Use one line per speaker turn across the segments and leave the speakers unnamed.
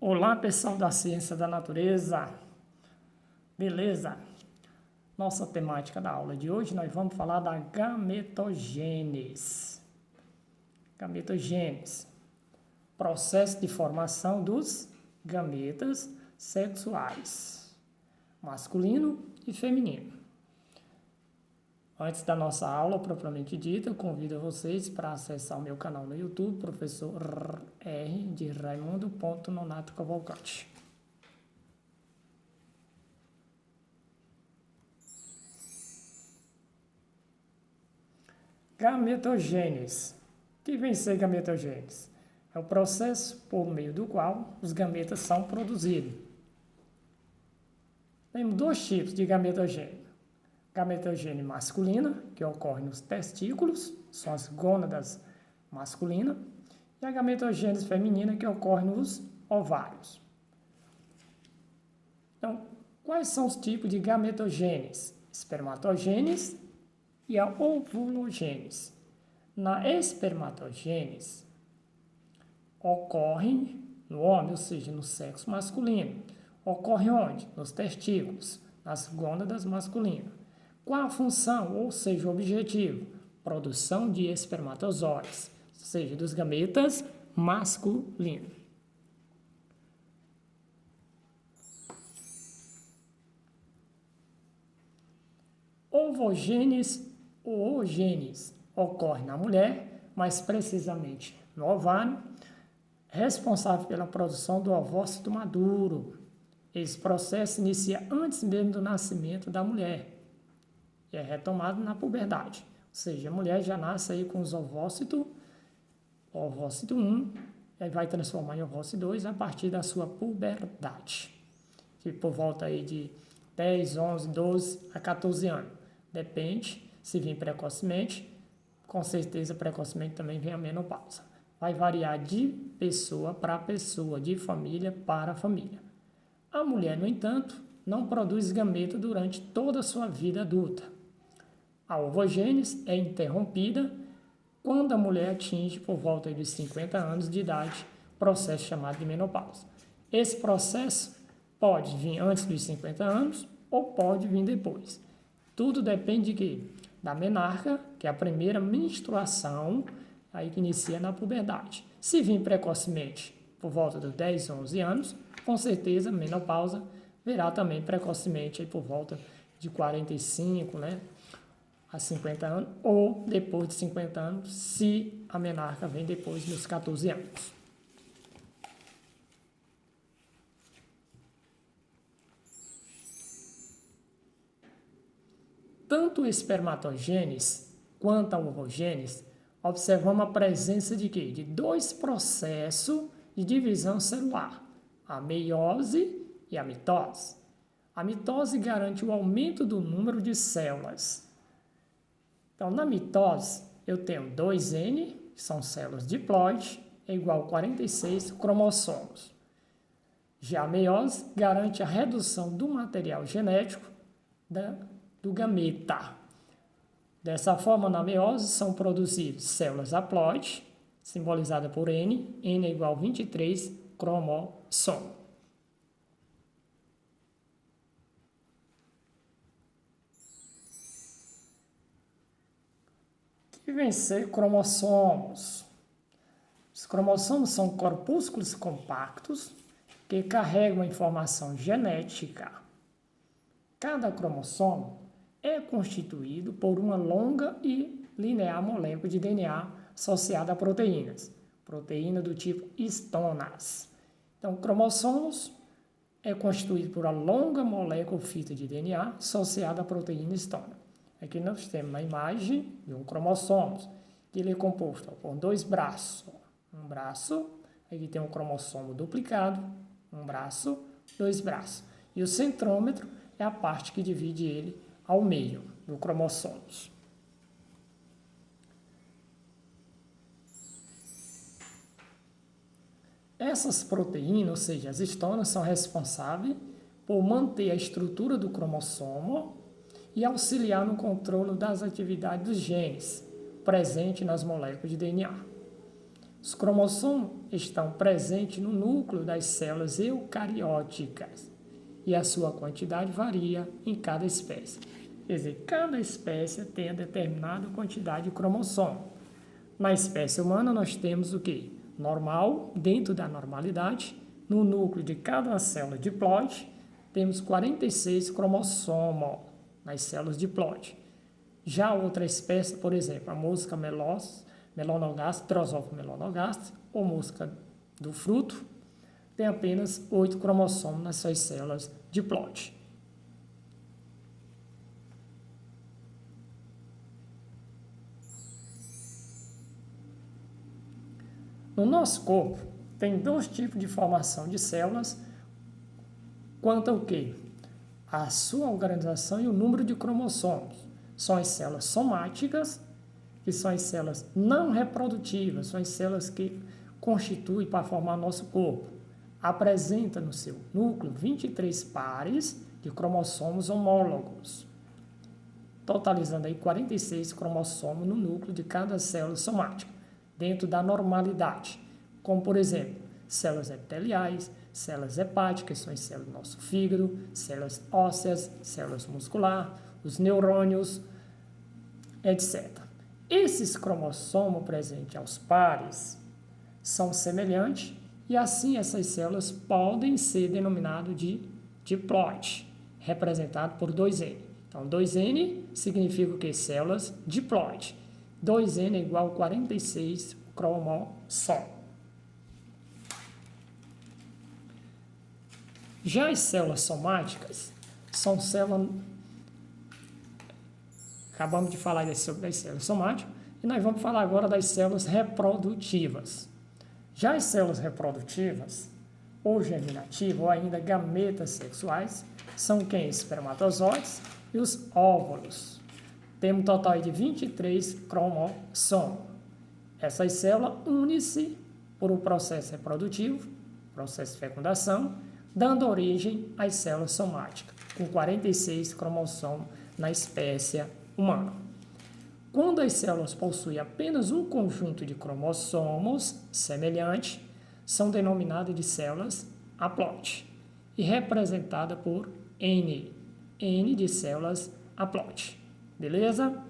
Olá, pessoal da ciência da natureza, beleza? Nossa temática da aula de hoje, nós vamos falar da gametogênese. Gametogênese, processo de formação dos gametas sexuais, masculino e feminino. Antes da nossa aula propriamente dita, eu convido vocês para acessar o meu canal no YouTube, Professor R de Raimundo Nonato Cavalcante. Gametogênese. O que vem ser gametogênese? É o processo por meio do qual os gametas são produzidos. Temos dois tipos de gametogênese. Gametogênese masculina, que ocorre nos testículos, são as gônadas masculinas, e a gametogênese feminina, que ocorre nos ovários. Então, quais são os tipos de gametogênese? Espermatogênese e a ovulogênese. Na espermatogênese, ocorre no homem, ou seja, no sexo masculino. Ocorre onde? Nos testículos, nas gônadas masculinas. Qual a função, ou seja, o objetivo? Produção de espermatozoides, ou seja, dos gametas masculinos. Ovogênese ou oogênese ocorre na mulher, mais precisamente no ovário, responsável pela produção do ovócito maduro. Esse processo inicia antes mesmo do nascimento da mulher e é retomado na puberdade. Ou seja, a mulher já nasce aí com os ovócitos, ovócito 1, e vai transformar em ovócito 2 a partir da sua puberdade, que por volta aí de 10, 11, 12 a 14 anos. Depende, se vir precocemente, com certeza precocemente também vem a menopausa. Vai variar de pessoa para pessoa, de família para família. A mulher, no entanto, não produz gameta durante toda a sua vida adulta. A ovogênese é interrompida quando a mulher atinge por volta de 50 anos de idade, processo chamado de menopausa. Esse processo pode vir antes dos 50 anos ou pode vir depois. Tudo depende de quê? Da menarca, que é a primeira menstruação aí que inicia na puberdade. Se vir precocemente, por volta dos 10, 11 anos, com certeza menopausa virá também precocemente aí por volta de 45, a 50 anos, ou depois de 50 anos, se a menarca vem depois dos 14 anos. Tanto o espermatogênese quanto a ovogênese, observamos a presença de quê? De dois processos de divisão celular, a meiose e a mitose. A mitose garante o aumento do número de células. Então, na mitose, eu tenho 2N, que são células diploide, é igual a 46 cromossomos. Já a meiose garante a redução do material genético do gameta. Dessa forma, na meiose, são produzidas células haploide, simbolizada por N, N é igual a 23 cromossomos. Que vem ser cromossomos? Os cromossomos são corpúsculos compactos que carregam a informação genética. Cada cromossomo é constituído por uma longa e linear molécula de DNA associada a proteínas, proteína do tipo histonas. Então, cromossomos é constituído por uma longa molécula fita de DNA associada à proteína histona. Aqui nós temos uma imagem de um cromossomo, que ele é composto por dois braços. Um braço, aqui tem um cromossomo duplicado, um braço, dois braços. E o centrômetro é a parte que divide ele ao meio do cromossomos. Essas proteínas, ou seja, as histonas, são responsáveis por manter a estrutura do cromossomo e auxiliar no controle das atividades dos genes presentes nas moléculas de DNA. Os cromossomos estão presentes no núcleo das células eucarióticas e a sua quantidade varia em cada espécie. Quer dizer, cada espécie tem determinada quantidade de cromossomo. Na espécie humana nós temos o quê? Normal, dentro da normalidade, no núcleo de cada célula diploide, temos 46 cromossomos nas células diploide. Já outra espécie, por exemplo, a mosca melanogaster, Drosophila melanogaster, ou mosca do fruto, tem apenas 8 cromossomos nas suas células diploide. No nosso corpo, tem 2 tipos de formação de células quanto ao quê? A sua organização e o número de cromossomos. São as células somáticas, que são as células não reprodutivas, são as células que constituem para formar nosso corpo. Apresenta no seu núcleo 23 pares de cromossomos homólogos, totalizando aí 46 cromossomos no núcleo de cada célula somática, dentro da normalidade, como por exemplo, células epiteliais, células hepáticas, são as células do nosso fígado, células ósseas, células musculares, os neurônios, etc. Esses cromossomos presentes aos pares são semelhantes e assim essas células podem ser denominadas de diploide, representado por 2N. Então, 2N significa o que? Células diploide. 2N é igual a 46 cromossomos. Já as células somáticas são células... Acabamos de falar sobre as células somáticas e nós vamos falar agora das células reprodutivas. Já as células reprodutivas, ou germinativas, ou ainda gametas sexuais, são quem? Espermatozoides e os óvulos. Temos um total de 23 cromossomos. Essas células unem-se por um processo reprodutivo, processo de fecundação, dando origem às células somáticas, com 46 cromossomos na espécie humana. Quando as células possuem apenas um conjunto de cromossomos semelhante, são denominadas de células haploide e representada por N de células haploide. Beleza?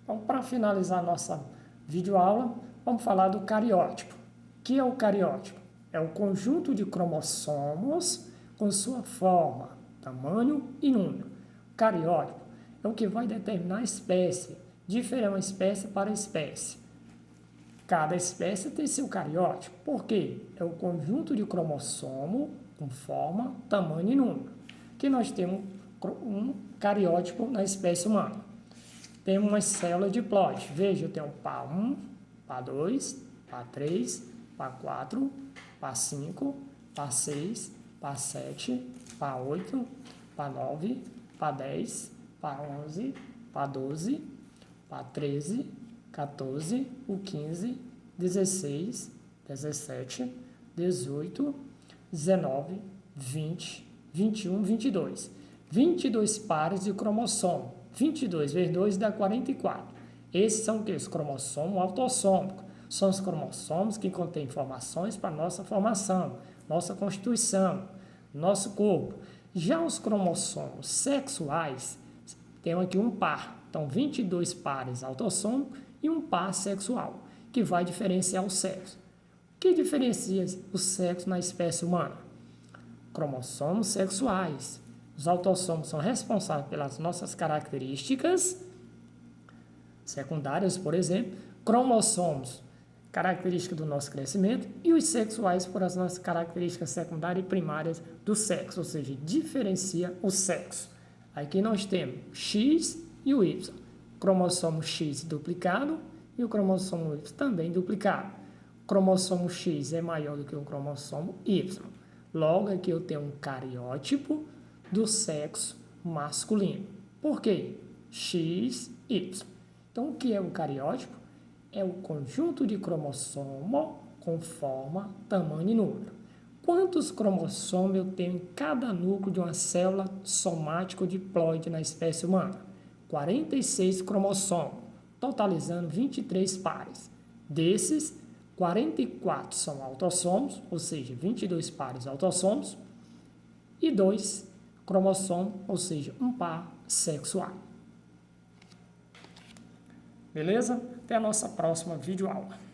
Então, para finalizar nossa videoaula, vamos falar do cariótipo. O que é o cariótipo? É o conjunto de cromossomos com sua forma, tamanho e número. O cariótipo é o que vai determinar a espécie, difere uma espécie para espécie. Cada espécie tem seu cariótipo. Por quê? É o conjunto de cromossomo com forma, tamanho e número. Que nós temos um cariótipo na espécie humana. Temos uma célula diploide. Veja, eu tenho PA1, PA2, PA3, PA4, PA5, PA6, PA7, PA8, PA9, PA10, PA11, PA12, PA13, 14, o 15, 16, 17, 18, 19, 20, 21, 22. 22 pares de cromossomo. 22 vezes 2 dá 44. Esses são o que? Os cromossomos autossômicos. São os cromossomos que contêm informações para a nossa formação, nossa constituição, nosso corpo. Já os cromossomos sexuais, temos aqui um par. Então, 22 pares autossômicos e um par sexual, que vai diferenciar o sexo. O que diferencia o sexo na espécie humana? Cromossomos sexuais. Os autossomos são responsáveis pelas nossas características secundárias, por exemplo, cromossomos, característica do nosso crescimento, e os sexuais por as nossas características secundárias e primárias do sexo, ou seja, diferencia o sexo. Aqui nós temos X e o Y. Cromossomo X duplicado e o cromossomo Y também duplicado. O cromossomo X é maior do que o cromossomo Y. Logo, aqui eu tenho um cariótipo do sexo masculino. Por quê? X, Y. Então, o que é o cariótipo? É o conjunto de cromossomo com forma, tamanho e número. Quantos cromossomos eu tenho em cada núcleo de uma célula somática ou diploide na espécie humana? 46 cromossomos, totalizando 23 pares. Desses, 44 são autossomos, ou seja, 22 pares autossomos, e 2 cromossomos, ou seja, um par sexual. Beleza? Até a nossa próxima videoaula.